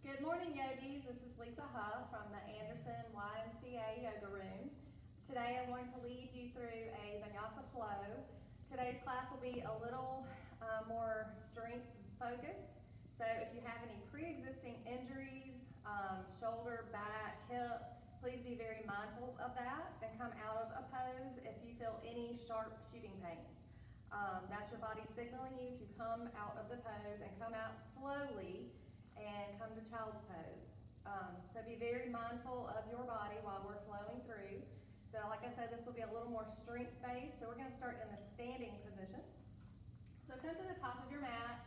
Good morning, yogis. This is Lisa Huff from the Anderson YMCA Yoga Room. Today I'm going to lead you through a vinyasa flow. Today's class will be a little more strength focused. So if you have any pre-existing injuries, shoulder, back, hip, please be very mindful of that and come out of a pose if you feel any sharp shooting pains. That's your body signaling you to come out of the pose and come out slowly and come to child's pose. So be very mindful of your body while we're flowing through. So like I said, this will be a little more strength based. So we're going to start in the standing position. So come to the top of your mat.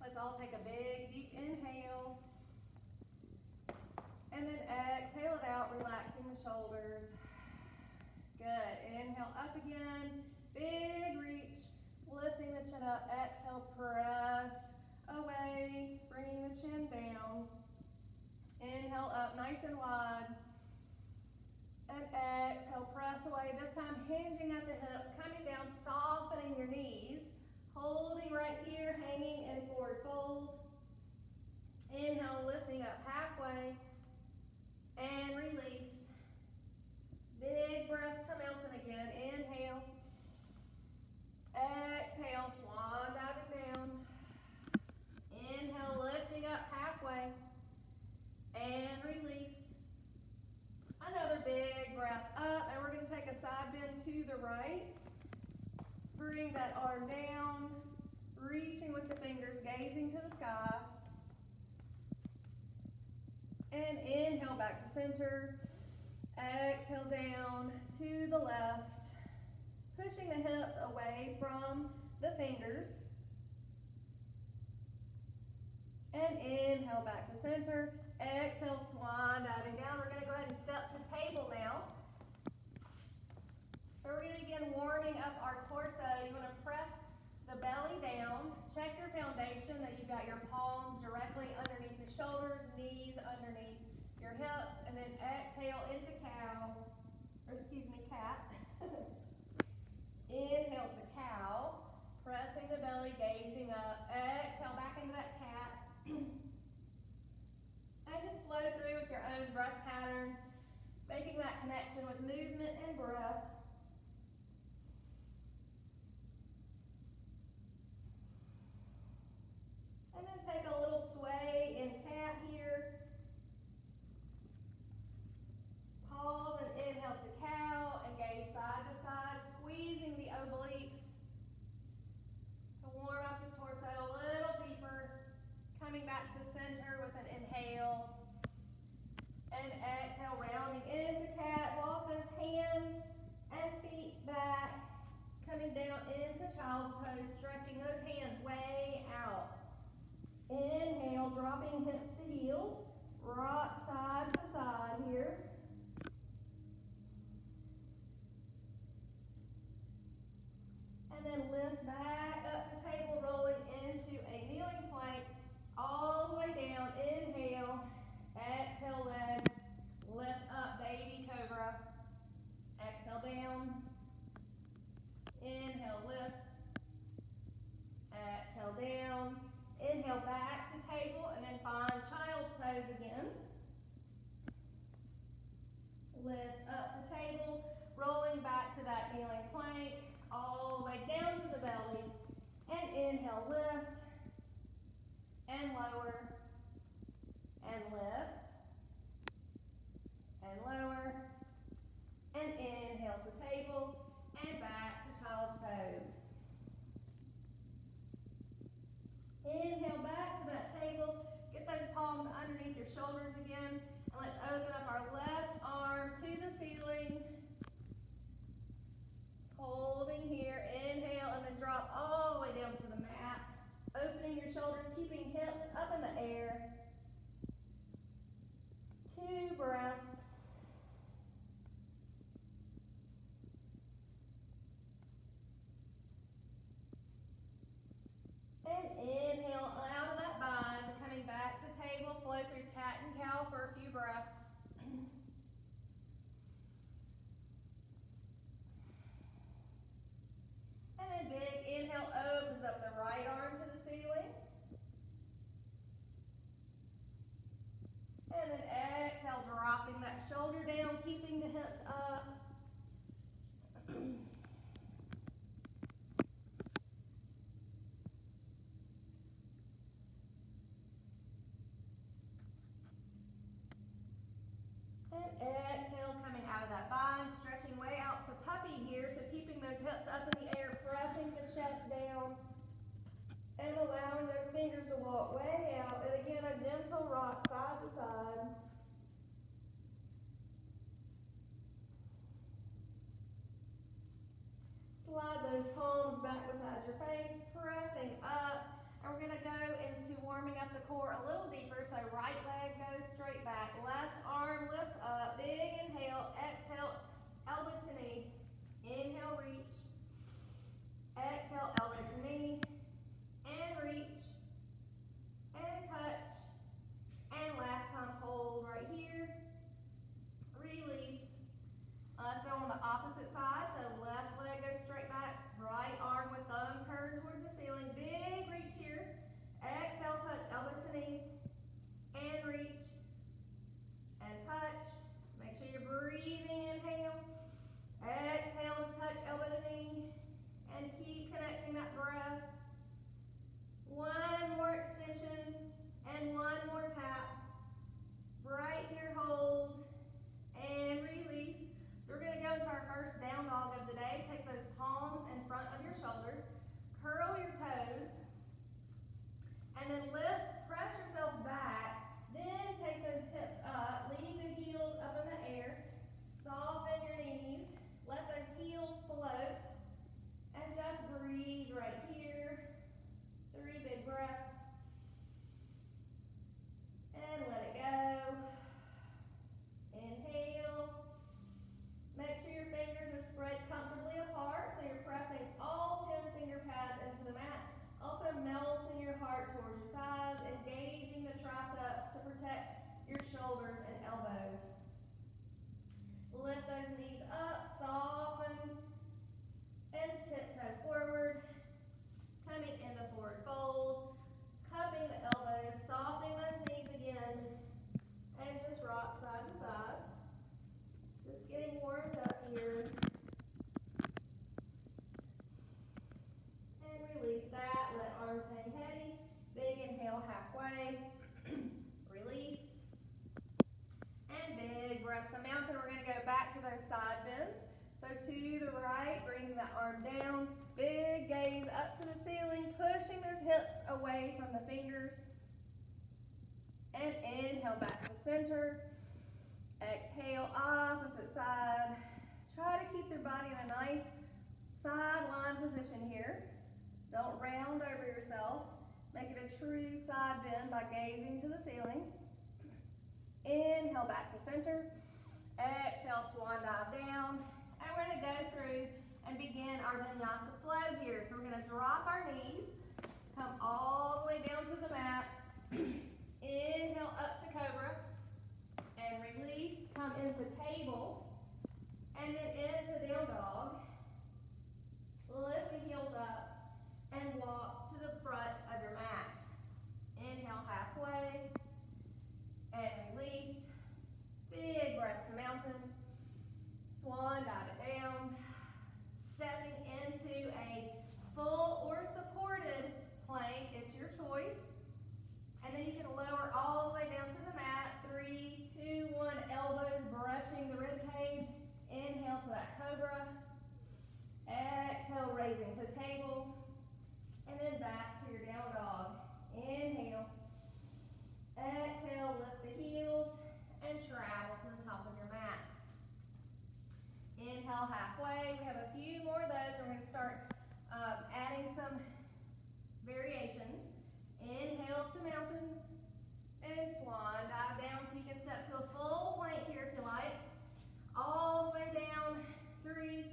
Let's all take a big deep inhale. And then exhale it out, relaxing the shoulders. Good. Inhale up again. Big reach. Lifting the chin up. Exhale, press away, bringing the chin down. Inhale up nice and wide. And exhale, press away. This time hinging at the hips, coming down, softening your knees. Holding right here, hanging in forward fold. Inhale, lifting up halfway. And release. Big breath to mountain again. Inhale. Exhale, swan diving down. Inhale, lifting up halfway, and release. Another big breath up, and we're going to take a side bend to the right. Bring that arm down, reaching with the fingers, gazing to the sky. And inhale back to center. Exhale down to the left, pushing the hips away from the fingers. And inhale back to center. Exhale, swan diving down. We're going to go ahead and step to table now. So we're going to begin warming up our torso. You want to press the belly down. Check your foundation that you've got your palms directly underneath your shoulders, knees underneath your hips, and then exhale into cow, or excuse me, cat. Inhale to cow. Pressing the belly, gazing up. Exhale back into that cat. And just flow through with your own breath pattern, making that connection with movement and breath. And then take a little sway in cat here. Pause and inhale to cow and gaze side to side, squeezing the obliques to warm up the torso a little deeper. Coming back to center with an inhale. And exhale, rounding into cat. Walk those hands and feet back. Coming down into child's pose, stretching those hands way out. Inhale, dropping hips to heels. Rock side to side here. And then lift back up to table, rolling into a kneeling plank. All the way down. Inhale. Exhale, legs. Lift up, baby cobra. Exhale, down. Inhale, lift. Exhale, down. Inhale, back to table, and then find child's pose again. Lift up to table, rolling back to that kneeling plank, all the way down to the belly. And inhale, lift. And lower, and lift, and lower, and inhale to table, and back to child's pose. Inhale back to that table, get those palms underneath your shoulders again, and let's open up our left arm to the ceiling. Holding here, inhale, and then drop all the way down to the mat. Opening your shoulders, keeping hips up in the air. 2 breaths. And inhale out of that bind, coming back to table, flow through cat and cow for a few breaths. And then big inhale opens up the right arm to the ceiling. core a little deeper, so right leg goes straight back, left arm lifts up, big inhale, exhale, elbow to knee, inhale, reach, exhale, elbow to knee, and reach, and touch, and last time, hold right here, release. Let's go on the opposite side, so left leg goes straight back, right arm with thumb turned towards the ceiling, big reach here, exhale, touch, elbow to knee, and reach, and touch. Make sure you're breathing, inhale, exhale to touch, elbow to knee, and keep connecting that breath. One more extension, and one more tap. Right here, hold, and release. So we're going to go into our first down dog of the day. Take those palms in front of your shoulders, curl your toes, and then lift, press yourself back, then take those hips up, leave the heels up in the air, soften your knees, let those heels float, and just breathe right here. 3 big breaths, and let it go. Inhale. Make sure your fingers are spread comfortably apart, so you're pressing all 10 finger pads into the mat. Also melting your heart towards your thighs, engaging the triceps to protect your shoulders and elbows. Lift those knees up, soften, and tiptoe forward, coming into forward fold, cupping the elbows, softening those knees again, and just rock side to side. Just getting warmed up here. And release that. Let arms hang heavy. Big inhale halfway. Release. And big breath to mountain. We're going to go back to those side bends. So to the right, bringing that arm down. Big gaze up to the ceiling, pushing those hips away from the fingers. And inhale back to center. Exhale, opposite side. Try to keep your body in a nice sideline position here. Don't round over yourself. Make it a true side bend by gazing to the ceiling. Inhale back to center. Exhale, swan dive down. And we're going to go through and begin our vinyasa flow here. So we're going to drop our knees, come all the way down to the mat. Inhale up to cobra. And release, come into table, and then into down dog. Lift the heels up, and walk to the front of your mat. Inhale halfway, and release. Big breath to mountain. Swan, dive it down. Stepping into a full or supported plank, it's your choice. And then you can lower all the way down to the mat. 3, 2, 1, elbows brushing the rib cage. Inhale to that cobra. Exhale, raising to table. And then back to your down dog. Inhale. Exhale, lift the heels and travel to the top of your mat. Inhale halfway. We have a few more of those. We're going to start adding some variations. Inhale to mountain and swan. Dive down so you can step to a full plank here if you like. All the way down. 3,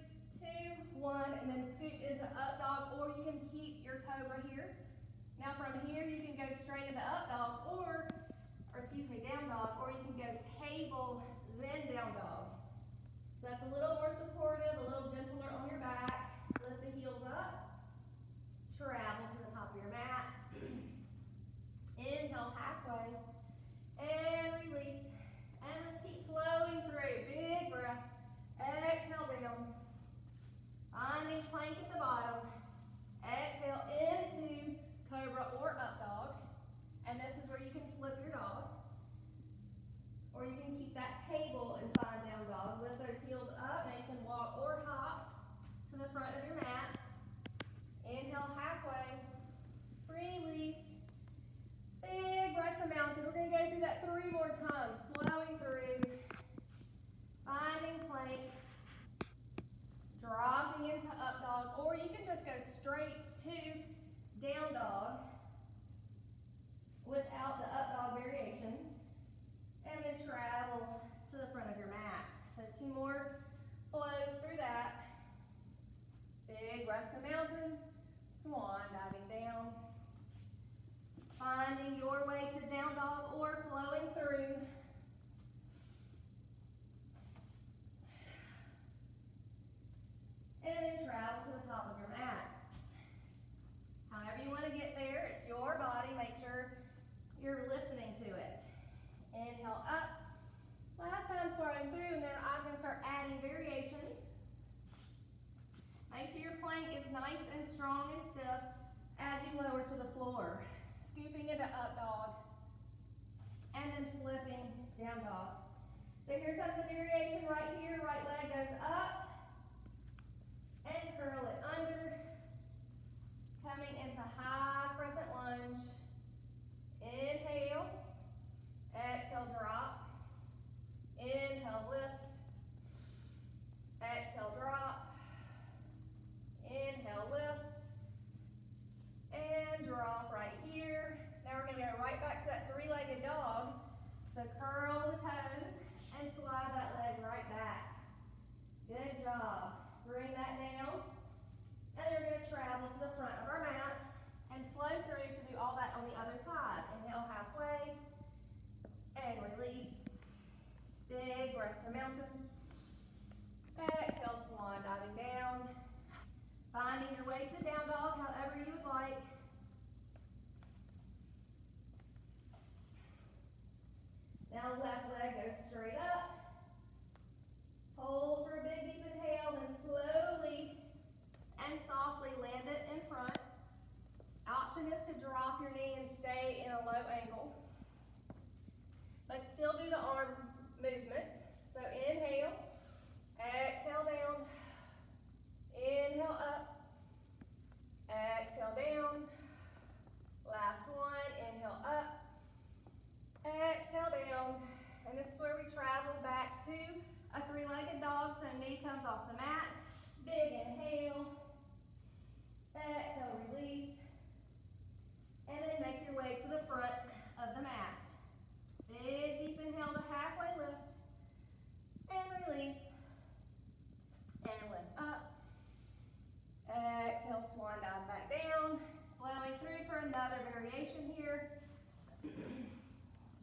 2, 1, and then scoot into up dog, or you can keep your cobra here. Now from here you can go straight into up dog, or down dog, or you can go table, then down dog. So that's a little more supportive, a little gentler on your back. Lift the heels up. Travel to the top of your mat. Inhale halfway. And release. And let's keep flowing through. Big breath. Exhale down. Finding plank at the bottom. Exhale into cobra or up dog. And this is where you can flip your dog. Or you can keep that table and find down dog. Lift those heels up. Now you can walk or hop to the front of your mat. Inhale halfway. Release. Big breath to mountain. We're going to go through that 3 more times. Flowing through. Finding plank. Dropping into up dog. Or you can just go straight to down dog without Big breath to mountain, swan diving down. Finding your way to down dog or flowing through. And then travel to the top of your mat. However you want to get there, it's your body. Make sure you're listening to it. Inhale up. Last time flowing through, and then I'm going to start adding variations. Make sure your plank is nice and strong and stiff as you lower to the floor. Scooping into up dog. And then flipping down dog. So here comes the variation right here. Right leg goes up. And curl it under. Coming into high crescent lunge. Inhale. Exhale, drop. Inhale, lift. Exhale, drop. Inhale, lift. And drop right here. Now we're going to go right back to that three-legged dog. So curl the toes and slide that leg right back. Good job. Bring that down. And then we're going to travel to the front of our mat and flow through to do all that on the other side. Inhale halfway and release. Big breath to mountain. Exhale, swan diving down. Finding your way to down dog however you would like. Now the left leg goes straight up. Hold for a big deep inhale, then slowly and softly land it in front. Option is to drop your knee and stay in a low angle. But still do the arm movement. So inhale, exhale down, inhale up, exhale down. Last one, inhale up, exhale down. And this is where we travel back to a three-legged dog. So knee comes off the mat. Big inhale, exhale, release. And then make your way to the front of the mat. Big deep inhale to halfway lift. And release. And lift up. Exhale, swan dive back down. Flowing through for another variation here.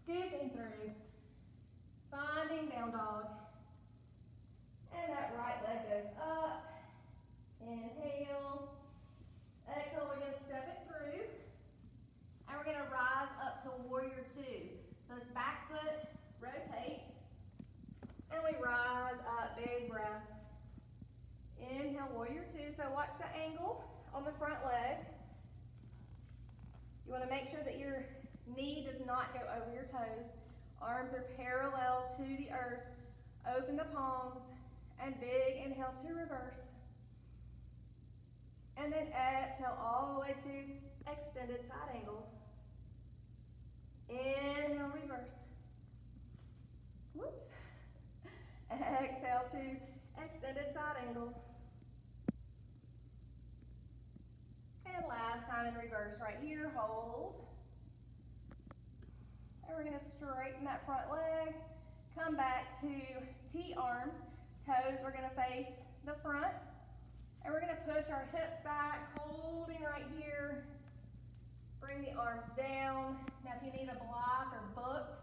Scooping through. Finding down dog. And that right leg goes up. Inhale. Exhale, we're going to step it through. And we're going to rise up to warrior two. So this back foot rotates. And we rise up, big breath. Inhale, warrior two. So watch the angle on the front leg. You want to make sure that your knee does not go over your toes. Arms are parallel to the earth. Open the palms. And big inhale to reverse. And then exhale all the way to extended side angle. Inhale, reverse. Whoops. Exhale to extended side angle. And last time in reverse right here, hold. And we're going to straighten that front leg. Come back to T-arms. Toes are going to face the front. And we're going to push our hips back, holding right here. Bring the arms down. Now if you need a block or books,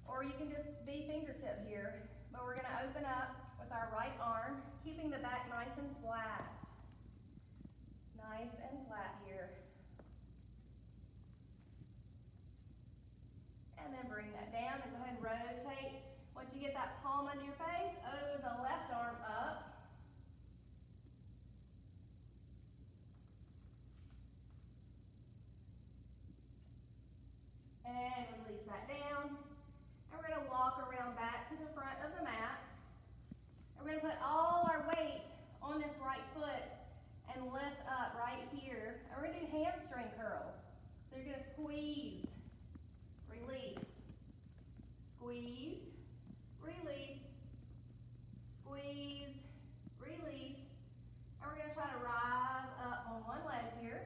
or you can just be fingertip here. But we're going to open up with our right arm, keeping the back nice and flat. Nice and flat here. And then bring that down and go ahead and rotate. Once you get that palm under your face, over the left arm up. And release that down. And we're going to walk around back to the front of the mat. And we're going to put all our weight on this right foot and lift up right here. And we're going to do hamstring curls. So you're going to squeeze, release, squeeze, release, squeeze, release. And we're going to try to rise up on one leg here.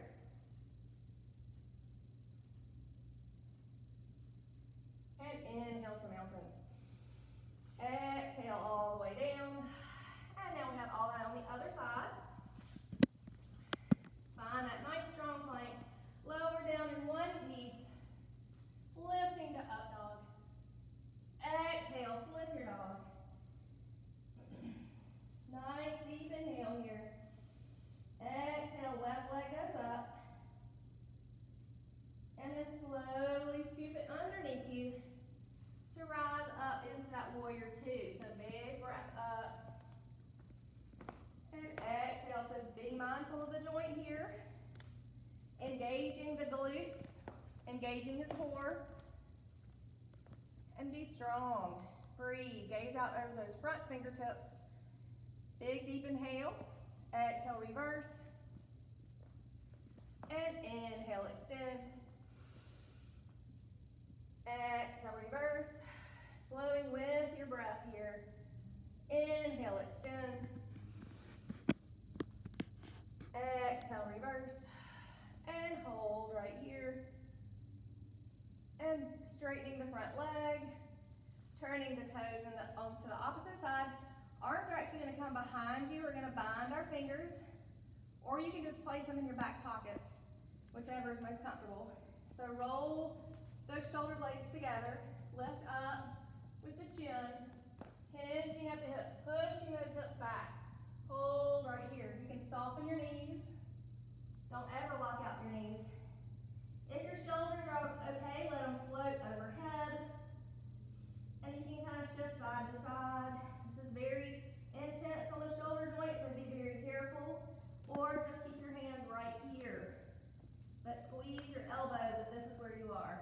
And inhale to mountain. Exhale all the way down. And now we have all that on the other side. engaging the glutes, engaging your core, and be strong. Breathe, gaze out over those front fingertips. Big deep inhale, exhale, reverse, and inhale, extend. Exhale, reverse, flowing with your breath here. Inhale, extend. Exhale, reverse, and hold right here. And straightening the front leg, turning the toes to the opposite side. Arms are actually going to come behind you. We're going to bind our fingers, or you can just place them in your back pockets, whichever is most comfortable. So roll those shoulder blades together, lift up with the chin, hinging at the hips, pushing those hips back. Hold right here. You can soften your knees. Don't ever lock out your knees. If your shoulders are okay, let them float overhead. And you can kind of shift side to side. This is very intense on the shoulder joint, so be very careful. Or just keep your hands right here. But squeeze your elbows if this is where you are.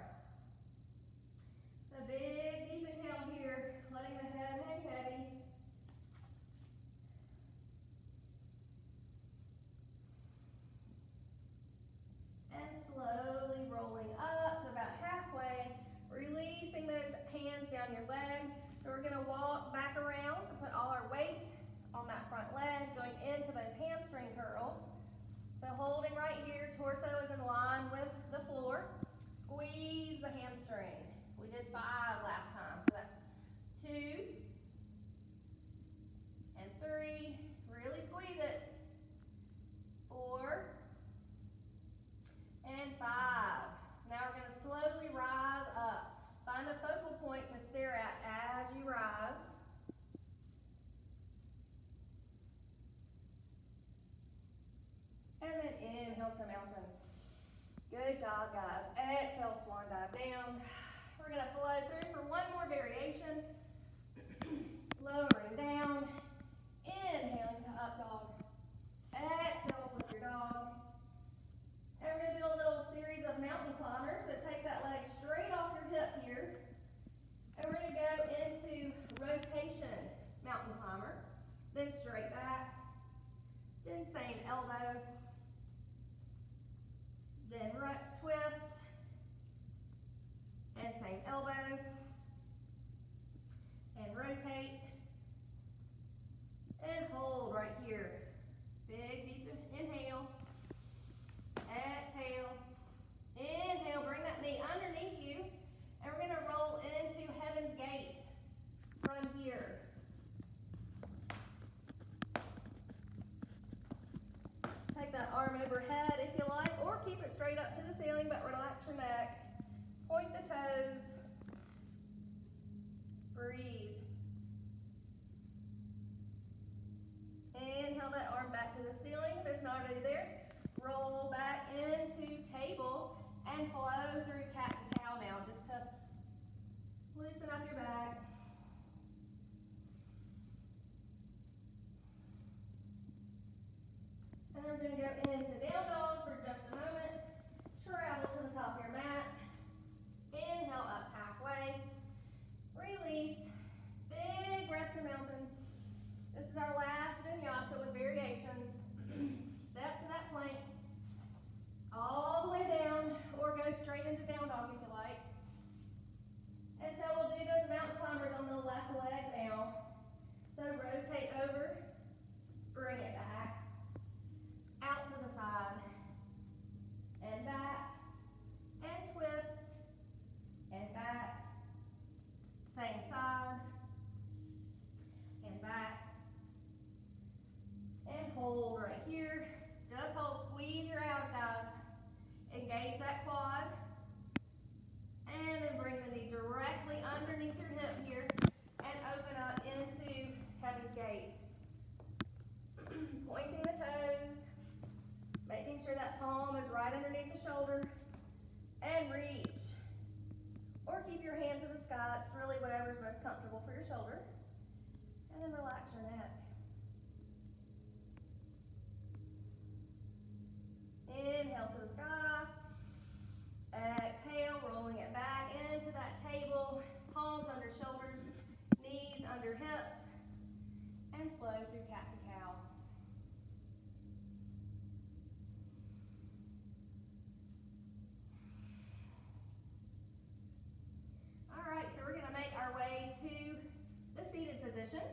So big, deep inhale here, letting the head hang heavy. And slowly rolling up to about halfway, releasing those hands down your leg. So we're going to walk back around to put all our weight on that front leg, going into those hamstring curls. So holding right here, torso is in line with the floor. Squeeze the hamstring. We did 5 last time, so that's 2 and 3. Really squeeze it. 4 and 5. So now we're going to slowly rise up. Find a focal point to stare at as you rise. And then inhale to mountain. Good job, guys. Exhale, swan dive down. We're going to flow through for one more variation. Lowering down. Inhaling to up dog. Exhale, flip your dog. And we're going to do a little series of mountain climbers. So take that leg straight off your hip here. And we're going to go into rotation mountain climber. Then straight back. Then same elbow. Then right twist. And same elbow. And rotate. And hold right here. Big deep inhale. Exhale. Inhale, bring that knee underneath you. And we're going to roll into Heaven's Gate from here. Take that arm overhead if you like, or keep it straight up to the ceiling, but relax your neck. Point the toes. Breathe. Inhale that arm back to the ceiling if it's not already there. Roll back into table and flow through cat and cow now, just to loosen up your back. And then we're going to go into down dog for just a moment. Travel to the top of your mat. Inhale up halfway. Release. Big breath to mountain. This is our last vinyasa with variations. Step to that plank. All the way down, or go straight into down dog if you like. And so we'll do those mountain climbers on the left leg now. So rotate over, bring it back, out to the side, and back, and twist, and back, same side, and back, and hold right here. Just hold, squeeze your abs, guys. Engage that quad. And then bring the knee directly underneath your hip here and open up into Heaven's Gate. Pointing the toes, making sure that palm is right underneath the shoulder, and reach. Or keep your hand to the sky. It's really whatever's most comfortable for your shoulder. And then relax your neck. Inhale to the sky. position.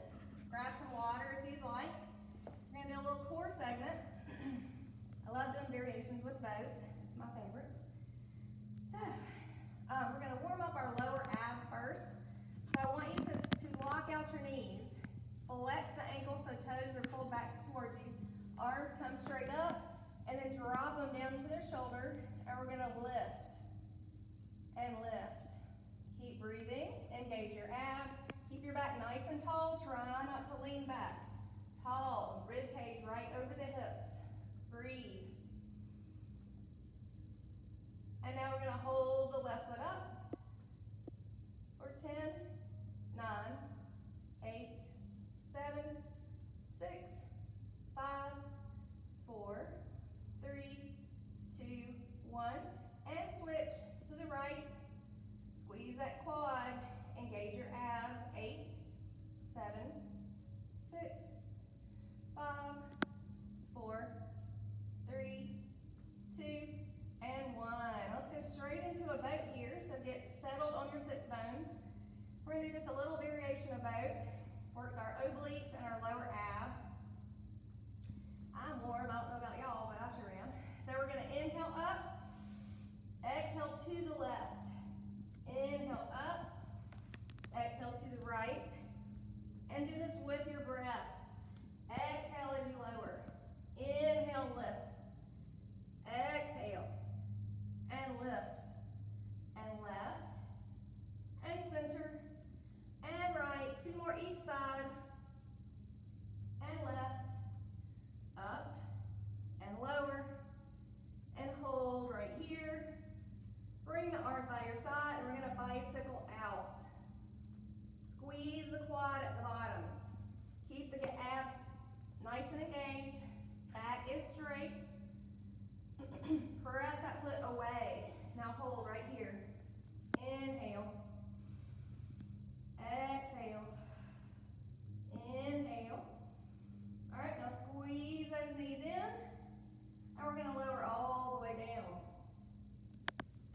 Grab some water if you'd like. We're gonna do a little core segment. I love doing variations with boat. It's my favorite. So, we're gonna warm up our lower abs first. So I want you to lock out your knees. Flex the ankle so toes are pulled back towards you. Arms come straight up, and then drop them down to their shoulder, and we're gonna lift and lift. Keep breathing, engage your abs. Keep your back nice and tall. Try not to lean back. Tall, rib cage right over the hips. Breathe. And now we're gonna hold the left foot up for 10, 9, 8, 7, 6, 5, 4, 3, 2, 1, and switch to the right. Squeeze that quad, engage your abs. 8, 7, 6, 5, 4, 3, 2, and 1. Let's go straight into a boat here. So get settled on your sits bones. We're gonna do just a little variation of boat. Works our obliques and our lower abs. I'm warm, I don't know about y'all, but I sure am. So we're gonna inhale up, exhale to the left. Inhale up, exhale to the right, and do this with your breath. Exhale as you lower. Inhale, lift. Exhale, and lift, and left, and center, and right. 2 more each side, and left, up, and lower, and hold right here. Bring the arms by your side, and we're gonna bicycle out. Squeeze the quad at the bottom. Keep the abs nice and engaged. Back is straight. Press that foot away. Now hold right here. Inhale. Exhale. Inhale. All right, now squeeze those knees in. And we're gonna lower all the way down.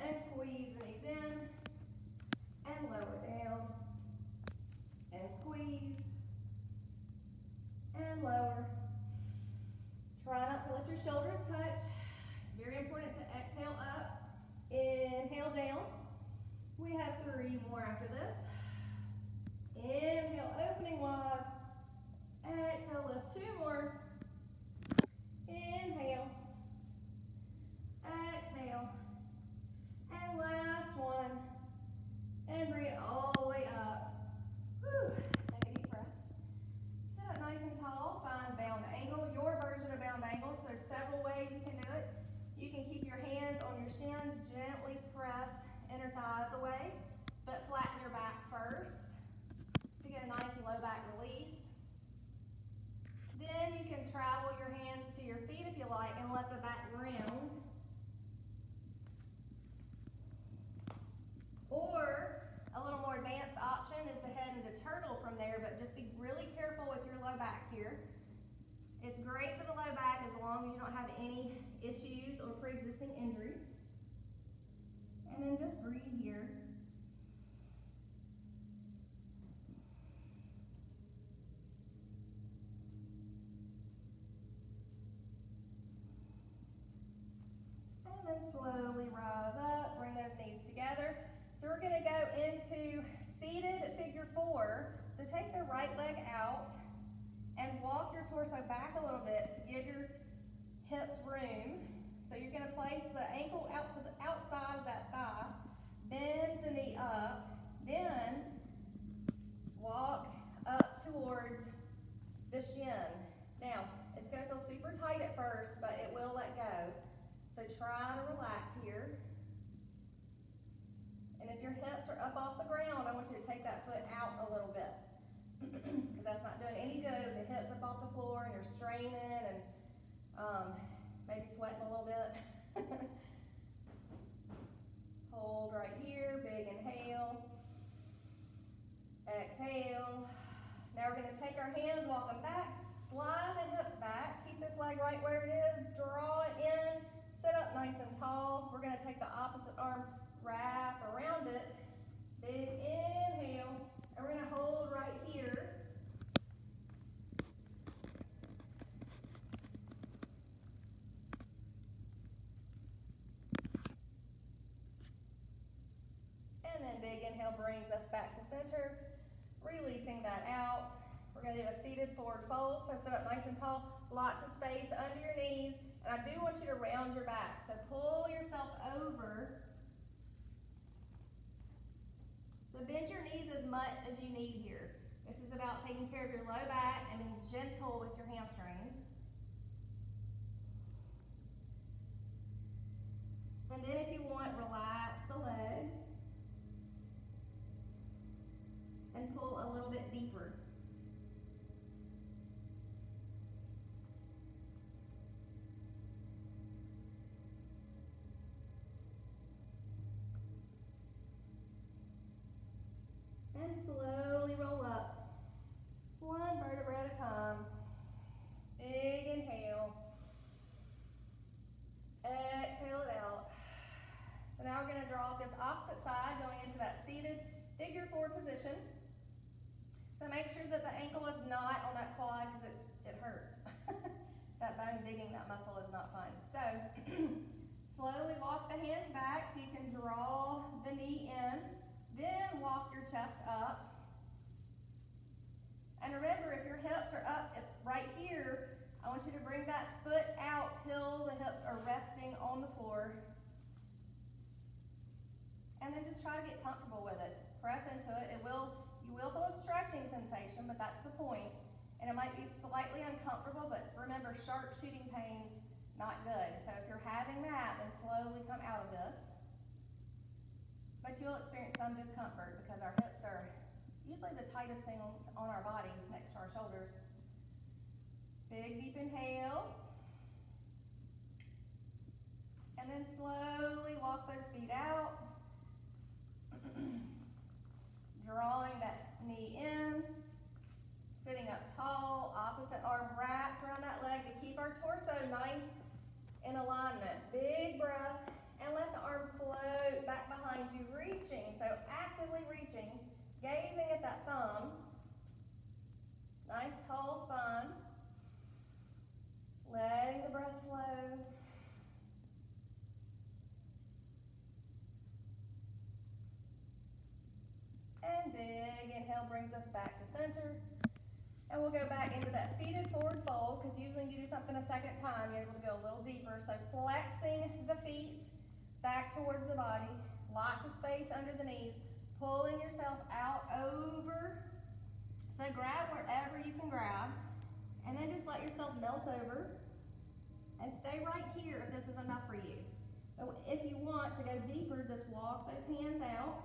And squeeze the knees in. And lower down. And squeeze. And lower. Try not to let your shoulders touch. Very important to exhale up. Inhale down. We have 3 more after this. Inhale, opening wide. Exhale, lift 2 more. Inhale. Exhale. And last one. And bring it all the way up. Whew. Take a deep breath. Sit up nice and tall. Find bound angle, your version of bound angle. So there's several ways you can do it. You can keep your hands on your shins, gently press inner thighs away, but flatten your back first to get a nice low back release. Then you can travel your hands to your feet if you like and let the back round. Or a little more advanced option is to head into turtle from there, but just be really careful with your low back here. It's great for the low back as long as you don't have any issues or pre-existing injuries. And then just breathe here. And then slowly rise up, bring those knees together. So we're gonna go into seated figure 4. So take the right leg out and walk your torso back a little bit to give your hips room. So you're gonna place the ankle out to the outside of that thigh, bend the knee up, then walk up towards the shin. Now, it's gonna feel super tight at first, but it will let go. So try to relax here. And if your hips are up off the ground, I want you to take that foot out a little bit. Because that's not doing any good with the hips up off the floor and you're straining and maybe sweating a little bit. Hold right here, big inhale. Exhale. Now we're going to take our hands, walk them back, slide the hips back, keep this leg right where it is, draw it in, sit up nice and tall. We're going to take the opposite arm, wrap around it, big inhale, and we're going to hold right here. then big inhale brings us back to center, releasing that out. We're gonna do a seated forward fold, so sit up nice and tall, lots of space under your knees, and I do want you to round your back, so pull yourself over. So bend your knees as much as you need here. This is about taking care of your low back and being gentle with your hamstrings. And then if you want, relax the legs and pull a little bit deeper. And slowly roll up, one vertebra at a time. Big inhale, exhale it out. So now we're going to draw off this opposite side, going into that seated figure four position. So make sure that the ankle is not on that quad because it hurts. That bone digging that muscle is not fun. So slowly walk the hands back so you can draw the knee in. Then walk your chest up. And remember, if your hips are up right here, I want you to bring that foot out till the hips are resting on the floor. And then just try to get comfortable with it. Press into it. You will feel a stretching sensation, but that's the point. And it might be slightly uncomfortable, but remember, sharp shooting pains, not good. So if you're having that, then slowly come out of this. But you'll experience some discomfort because our hips are usually the tightest thing on our body next to our shoulders. Big deep inhale. And then slowly walk those feet out. Drawing that knee in. Sitting up tall. Opposite arm wraps around that leg to keep our torso nice in alignment. Big breath. And let the arm float back behind you, reaching. So actively reaching, gazing at that thumb. Nice tall spine. Letting the breath flow. And big inhale brings us back to center. And we'll go back into that seated forward fold, because usually when you do something a second time, you're able to go a little deeper. So flexing the feet back towards the body, lots of space under the knees, pulling yourself out over. So grab wherever you can grab, and then just let yourself melt over, and stay right here if this is enough for you. So if you want to go deeper, just walk those hands out,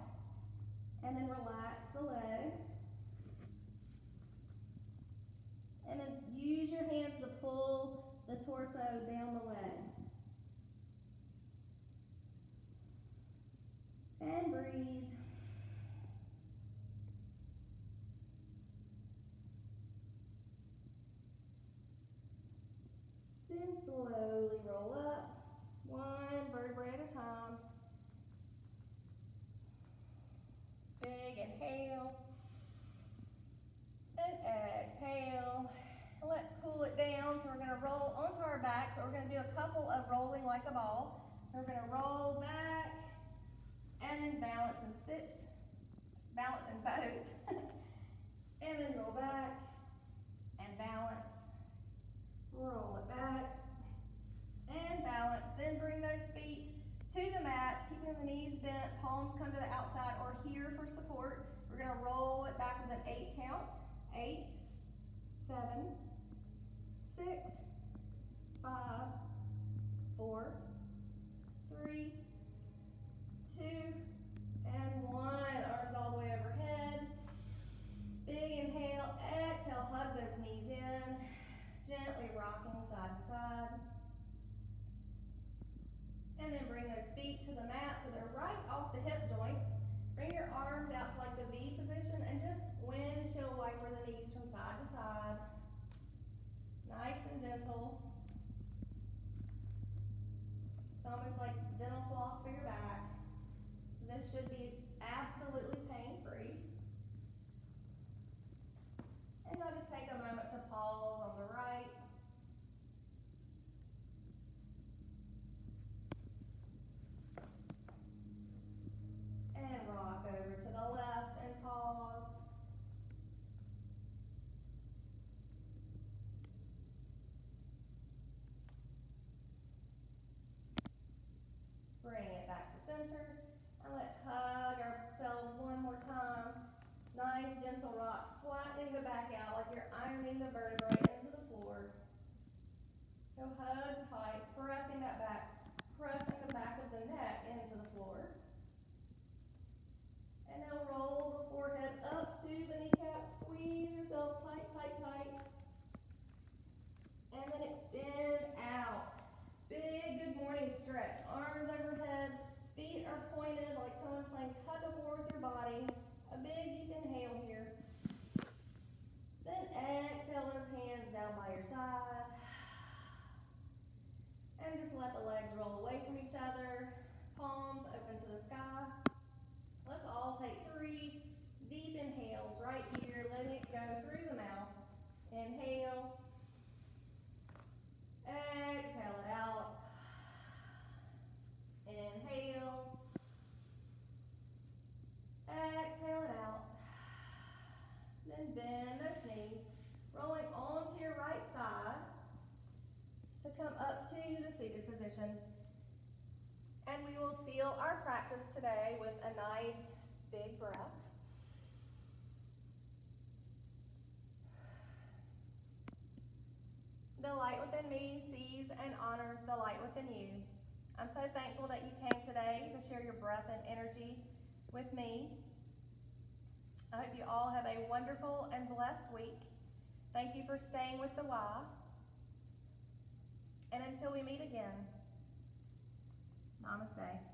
and then relax the legs. And then use your hands to pull the torso down the legs. And breathe. Then slowly roll up, one vertebra at a time. Big inhale. And exhale. Let's cool it down. So we're going to roll onto our back. So we're going to do a couple of rolling like a ball. So we're going to roll back. And then balance and sits, balance and boat, and then roll back, and balance, roll it back, and balance. Then bring those feet to the mat, keeping the knees bent, palms come to the outside or here for support. We're gonna roll it back with an 8 count. 8, 7, 6, 5, 4, 3, 2, and 1. Arms all the way overhead. Big inhale, exhale, hug those knees in. Gently rocking side to side. And then bring those feet to the mat so they're right off the hip joints. Bring your arms out to like the V position and just windshield wiper the knees from side to side. Nice and gentle. It's almost like dental floss for your back. So back out like you're ironing the vertebrae into the floor. So hug tight, pressing that back, pressing the back of the neck into the floor. And now roll the forehead up to the kneecap, squeeze yourself tight, tight, tight. And then extend out. Big good morning stretch. Arms overhead, feet are pointed like someone's playing tug of war with your body. A big deep inhale here. Then exhale those hands down by your side. And just let the legs roll away from each other. Palms open to the sky. Let's all take 3 deep inhales right here, letting it go through the mouth. Inhale. Exhale it out. Inhale. Exhale it out. Then bend those knees, rolling onto your right side to come up to the seated position. And we will seal our practice today with a nice big breath. The light within me sees and honors the light within you. I'm so thankful that you came today to share your breath and energy with me. I hope you all have a wonderful and blessed week. Thank you for staying with the why. And until we meet again, namaste.